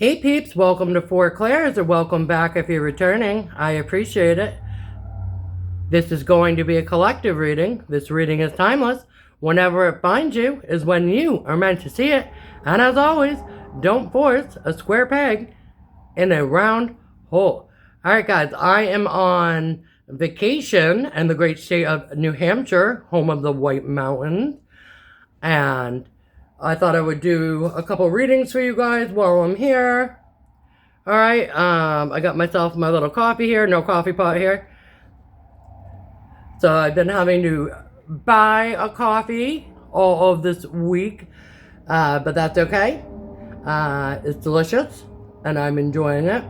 Hey peeps, welcome to Four Clairs, or welcome back if you're returning. I appreciate it. This is going to be a collective reading. This reading is timeless. Whenever it finds you is when you are meant to see it. And as always, don't force a square peg in a round hole. Alright guys, I am on vacation in the great state of New Hampshire, home of the White Mountains. And I thought I would do a couple readings for you guys while I'm here. Alright, I got myself my little coffee here, no coffee pot here. So I've been having to buy a coffee all of this week, but that's okay. It's delicious, and I'm enjoying it.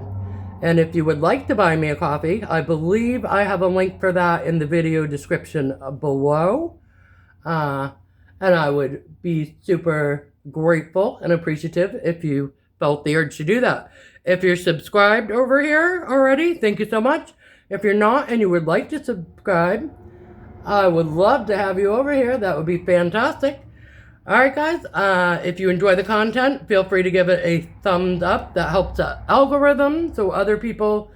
And if you would like to buy me a coffee, I believe I have a link for that in the video description below. And I would be super grateful and appreciative if you felt the urge to do that. If you're subscribed over here already, thank you so much. If you're not and you would like to subscribe, I would love to have you over here. That would be fantastic. Alright guys, if you enjoy the content, feel free to give it a thumbs up. That helps the algorithm so other people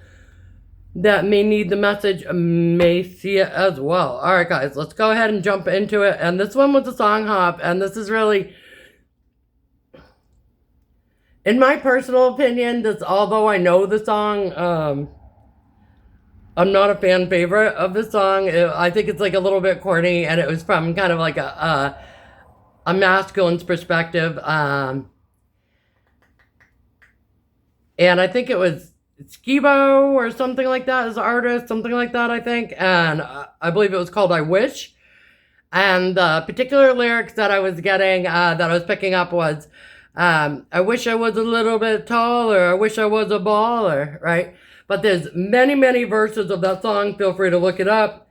that may need the message may see it as well. Alright guys, let's go ahead and jump into it. And this one was a song hop, and this is really, in my personal opinion, this, although I know the song, I'm not a fan favorite of the song. I think it's like a little bit corny, and it was from kind of like a masculine's perspective. And I think it was Skibo or something like that as an artist, something like that, I think. And I believe it was called I Wish. And the particular lyrics that I was getting, that I was picking up was, I wish I was a little bit taller, I wish I was a baller, right? But there's many, many verses of that song. Feel free to look it up.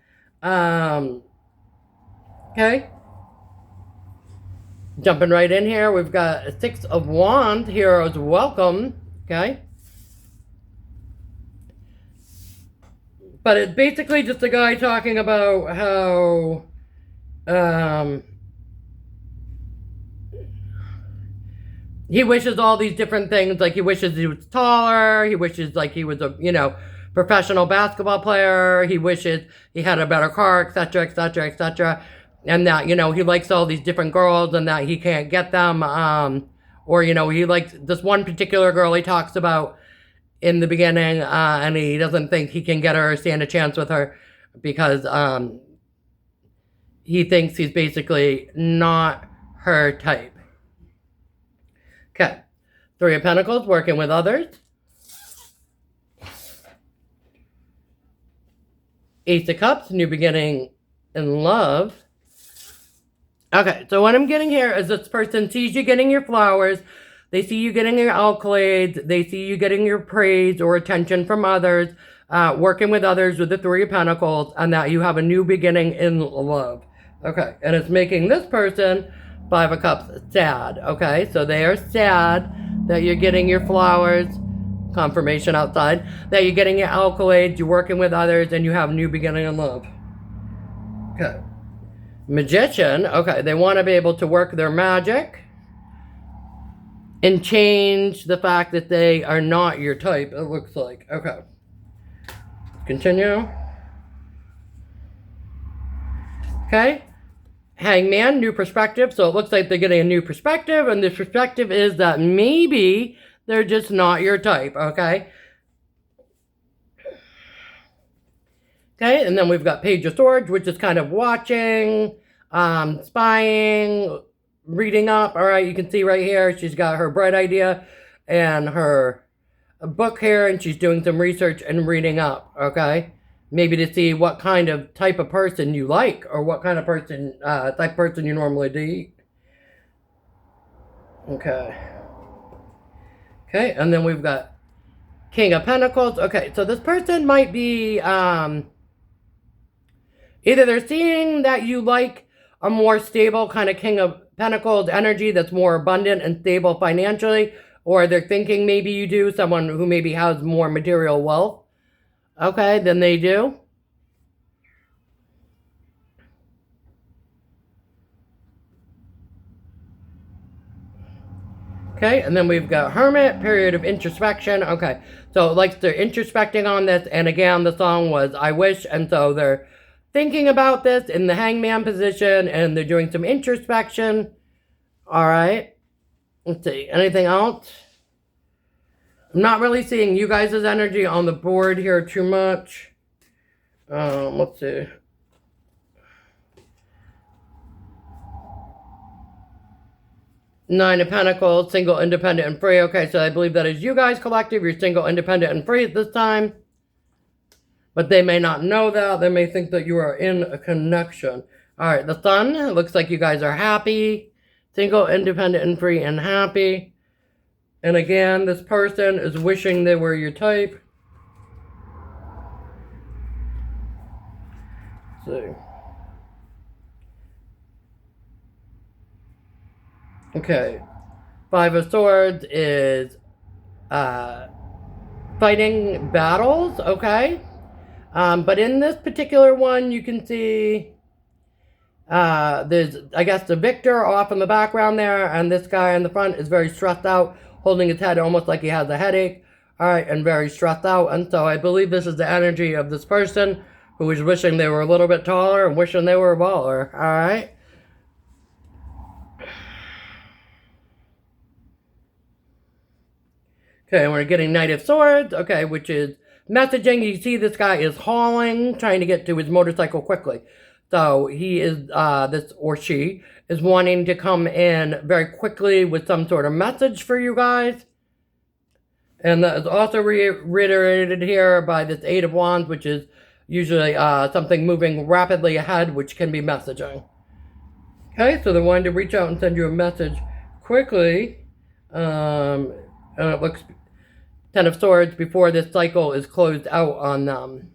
Okay. Jumping right in here, we've got Six of Wands, Heroes Welcome, okay? But it's basically just a guy talking about how, he wishes all these different things, like he wishes he was taller, he wishes like he was a, professional basketball player, he wishes he had a better car, etc., etc., etc., and that, he likes all these different girls and that he can't get them, or, he likes this one particular girl he talks about in the beginning, and he doesn't think he can get her or stand a chance with her because he thinks he's basically not her type. Okay, Three of Pentacles, working with others. Ace of Cups, new beginning in love. Okay, so what I'm getting here is this person sees you getting your flowers, they see you getting your accolades, they see you getting your praise or attention from others, working with others with the Three of Pentacles, and that you have a new beginning in love. Okay, and it's making this person, Five of Cups, sad. Okay, so they are sad that you're getting your flowers, confirmation outside, that you're getting your accolades, you're working with others, and you have a new beginning in love. Okay. Magician, okay, they want to be able to work their magic and change the fact that they are not your type, it looks like. Okay. Continue. Okay. Hangman, new perspective. So it looks like they're getting a new perspective, and this perspective is that maybe they're just not your type, okay? Okay, and then we've got Page of Swords, which is kind of watching, spying, reading up. All right, you can see right here, she's got her bright idea and her book here, and she's doing some research and reading up, okay? Maybe to see what kind of type of person you like, or what kind of person, type of person you normally date. Okay. Okay, and then we've got King of Pentacles. Okay, so this person might be, either they're seeing that you like a more stable kind of King of Pentacles energy that's more abundant and stable financially, or they're thinking maybe you do, someone who maybe has more material wealth, okay, than they do. Okay, and then we've got Hermit, period of introspection. Okay, so like they're introspecting on this, and again, the song was I Wish, and so they're thinking about this in the hangman position, and they're doing some introspection. All right, let's see, anything else? I'm not really seeing you guys' energy on the board here too much. Let's see. Nine of Pentacles, single, independent, and free. Okay, so I believe that is you guys collective. You're single, independent, and free at this time. But they may not know that. They may think that you are in a connection. All right, the Sun. It looks like you guys are happy. Single, independent, and free, and happy. And again, this person is wishing they were your type. Let's see. Okay. Five of Swords is fighting battles, okay? But in this particular one, you can see there's, I guess, the victor off in the background there, and this guy in the front is very stressed out, holding his head almost like he has a headache, all right, and very stressed out. And so I believe this is the energy of this person who is wishing they were a little bit taller and wishing they were a baller, all right? Okay, we're getting Knight of Swords, okay, which is messaging. You see this guy is hauling, trying to get to his motorcycle quickly. So he is, this or she, is wanting to come in very quickly with some sort of message for you guys. And that is also reiterated here by this Eight of Wands, which is usually something moving rapidly ahead, which can be messaging. Okay, so they're wanting to reach out and send you a message quickly. And it looks Ten of Swords before this cycle is closed out on them.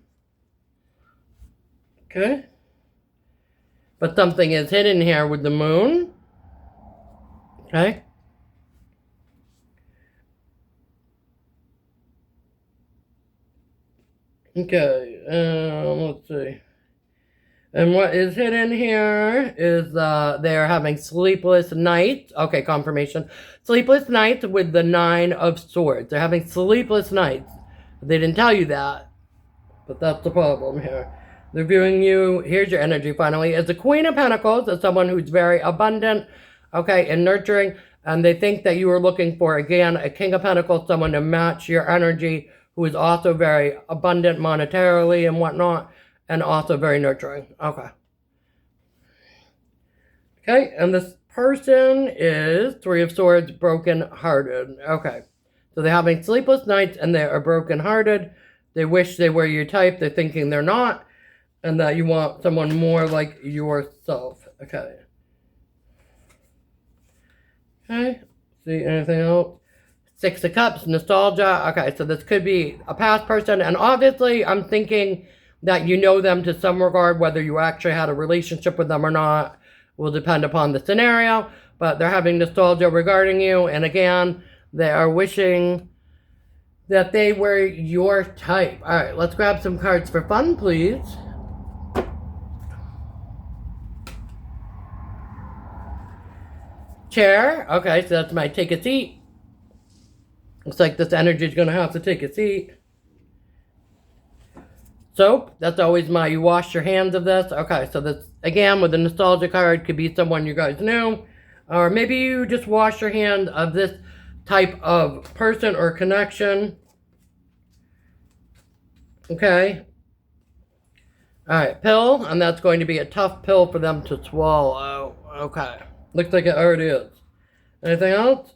Okay. But something is hidden here with the moon. Okay. Okay, let's see. And what is hidden here is they're having sleepless nights. Okay, confirmation. Sleepless nights with the Nine of Swords. They're having sleepless nights. They didn't tell you that, but that's the problem here. They're viewing you, here's your energy finally, as the Queen of Pentacles, as someone who's very abundant, okay, and nurturing, and they think that you are looking for, again, a King of Pentacles, someone to match your energy, who is also very abundant monetarily and whatnot, and also very nurturing. Okay. Okay, and this person is Three of Swords, broken-hearted. Okay. So they're having sleepless nights and they are broken-hearted. They wish they were your type. They're thinking they're not. And that you want someone more like yourself. Okay. Okay. See anything else? Six of Cups, nostalgia. Okay, so this could be a past person. And obviously, I'm thinking that you know them to some regard. Whether you actually had a relationship with them or not will depend upon the scenario. But they're having nostalgia regarding you. And again, they are wishing that they were your type. All right, let's grab some cards for fun, please. Chair. Okay, so that's my take a seat. Looks like this energy is going to have to take a seat. Soap. That's always my you wash your hands of this. Okay, so this, again, with the nostalgia card, could be someone you guys knew. Or maybe you just wash your hands of this type of person or connection. Okay. Alright, pill. And that's going to be a tough pill for them to swallow. Okay. Looks like it already is. Anything else?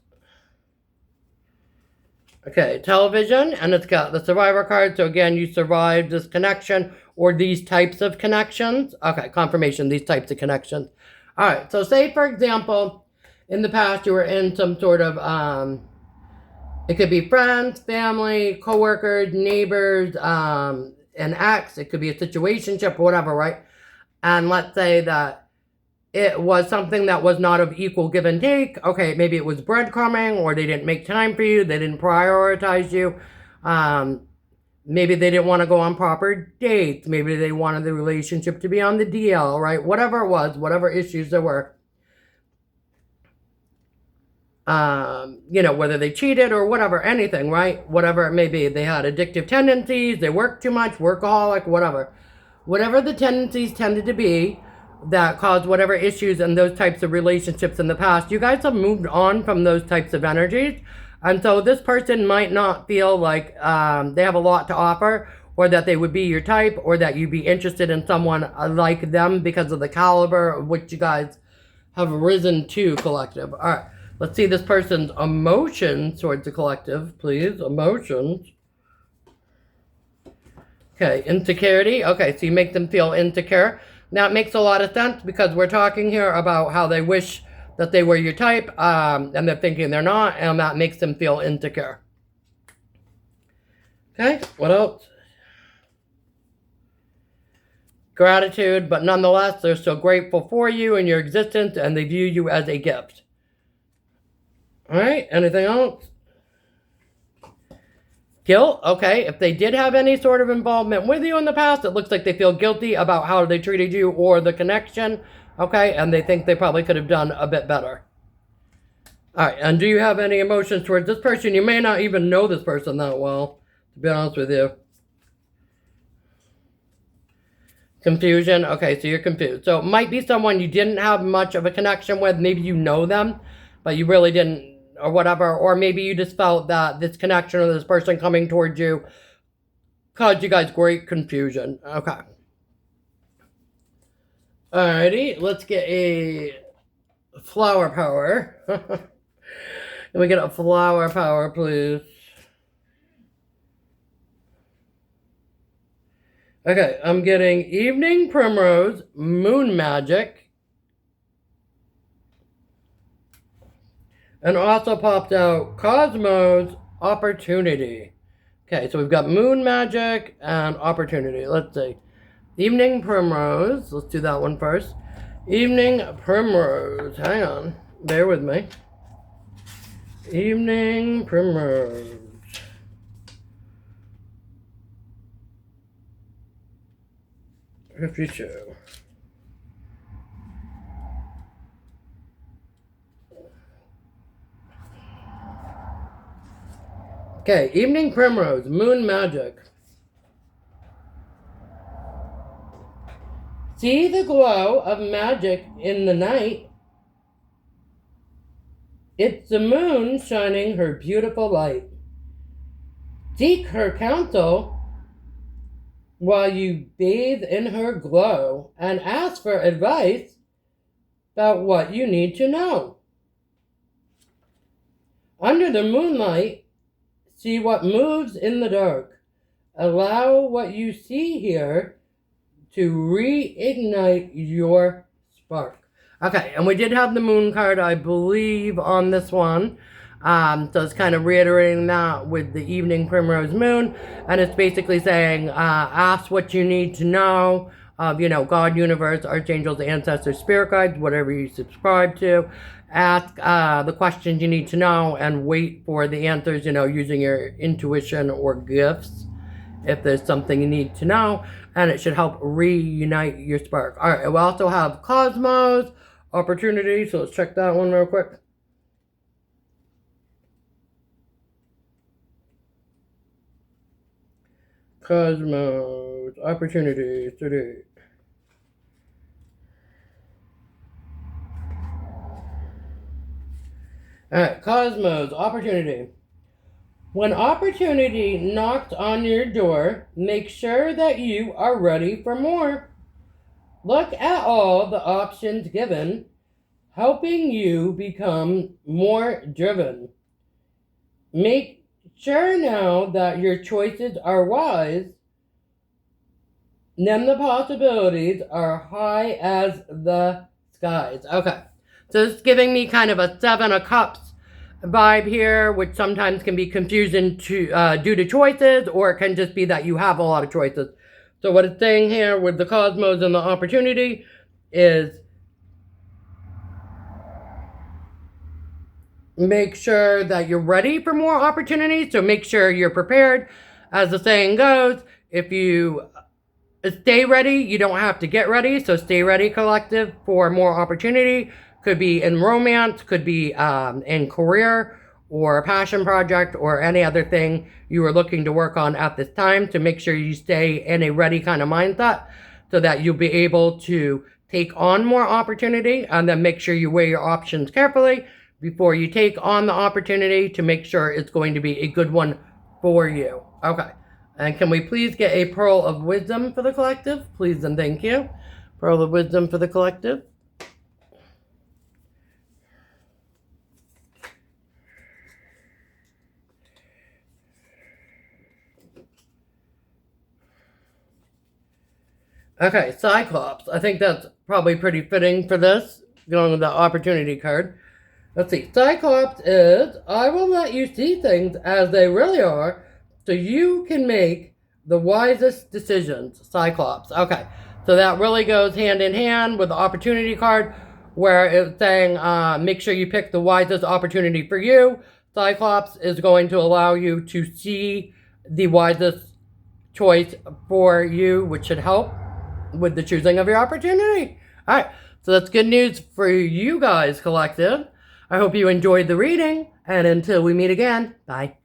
Okay, television, and it's got the survivor card. So again, you survived this connection or these types of connections. Okay, confirmation, these types of connections. All right, so say, for example, in the past you were in some sort of, it could be friends, family, coworkers, neighbors, an ex. It could be a situationship, whatever, right? And let's say that it was something that was not of equal give and take. Okay, maybe it was breadcrumbing, or they didn't make time for you. They didn't prioritize you. Maybe they didn't want to go on proper dates. Maybe they wanted the relationship to be on the DL, right? Whatever it was, whatever issues there were. You know, whether they cheated or whatever, anything, right? Whatever it may be. They had addictive tendencies, they worked too much, workaholic, whatever. Whatever the tendencies tended to be that caused whatever issues in those types of relationships in the past, you guys have moved on from those types of energies. And so this person might not feel like they have a lot to offer, or that they would be your type, or that you'd be interested in someone like them because of the caliber of which you guys have risen to, collective. All right, let's see this person's emotions towards the collective, please. Emotions. Okay, insecurity. Okay, so you make them feel insecure. Now, it makes a lot of sense because we're talking here about how they wish that they were your type, and they're thinking they're not, and that makes them feel insecure. Okay, what else? Gratitude, but nonetheless, they're still grateful for you and your existence, and they view you as a gift. All right, anything else? Guilt, okay, if they did have any sort of involvement with you in the past, it looks like they feel guilty about how they treated you or the connection, okay, and they think they probably could have done a bit better. All right, and do you have any emotions towards this person? You may not even know this person that well, to be honest with you. Confusion, okay, so you're confused. So it might be someone you didn't have much of a connection with. Maybe you know them, but you really didn't, or whatever. Or maybe you just felt that this connection or this person coming towards you caused you guys great confusion. Okay. Alrighty, let's get a flower power. Can we get a flower power, please? Okay, I'm getting Evening Primrose, Moon Magic, and also popped out Cosmos, Opportunity. Okay, so we've got Moon Magic and Opportunity. Let's see. Evening Primrose. Let's do that one first. Evening Primrose. Hang on. Bear with me. Evening Primrose. $52. Okay, Evening Primrose, Moon Magic. See the glow of magic in the night. It's the moon shining her beautiful light. Seek her counsel while you bathe in her glow and ask for advice about what you need to know. Under the moonlight, see what moves in the dark. Allow what you see here to reignite your spark. Okay, and we did have the moon card, I believe, on this one. So it's kind of reiterating that with the Evening Primrose Moon. And it's basically saying, ask what you need to know of, you know, God, universe, archangels, ancestors, spirit guides, whatever you subscribe to. Ask the questions you need to know and wait for the answers, you know, using your intuition or gifts if there's something you need to know. And it should help reunite your spark. All right, we also have Cosmos, Opportunity. So let's check that one real quick. Cosmos, Opportunity, today. Alright, Cosmos, Opportunity. When opportunity knocks on your door, make sure that you are ready for more. Look at all the options given, helping you become more driven. Make sure now that your choices are wise, then the possibilities are high as the skies. Okay, so it's giving me kind of a Seven of Cups vibe here, which sometimes can be confusing to due to choices, or it can just be that you have a lot of choices. So what it's saying here with the Cosmos and the Opportunity is make sure that you're ready for more opportunities. So make sure you're prepared. As the saying goes, if you stay ready, you don't have to get ready. So stay ready, collective, for more opportunity. Could be in romance, could be in career or a passion project or any other thing you are looking to work on at this time, to make sure you stay in a ready kind of mindset so that you'll be able to take on more opportunity, and then make sure you weigh your options carefully before you take on the opportunity to make sure it's going to be a good one for you. Okay. And can we please get a pearl of wisdom for the collective? Please and thank you. Pearl of wisdom for the collective. Okay, Cyclops. I think that's probably pretty fitting for this, going with the opportunity card. Let's see. Cyclops is, I will let you see things as they really are so you can make the wisest decisions. Cyclops. Okay, so that really goes hand in hand with the opportunity card, where it's saying make sure you pick the wisest opportunity for you. Cyclops is going to allow you to see the wisest choice for you, which should help with the choosing of your opportunity. All right, so that's good news for you guys, collective. I hope you enjoyed the reading, and until we meet again, bye.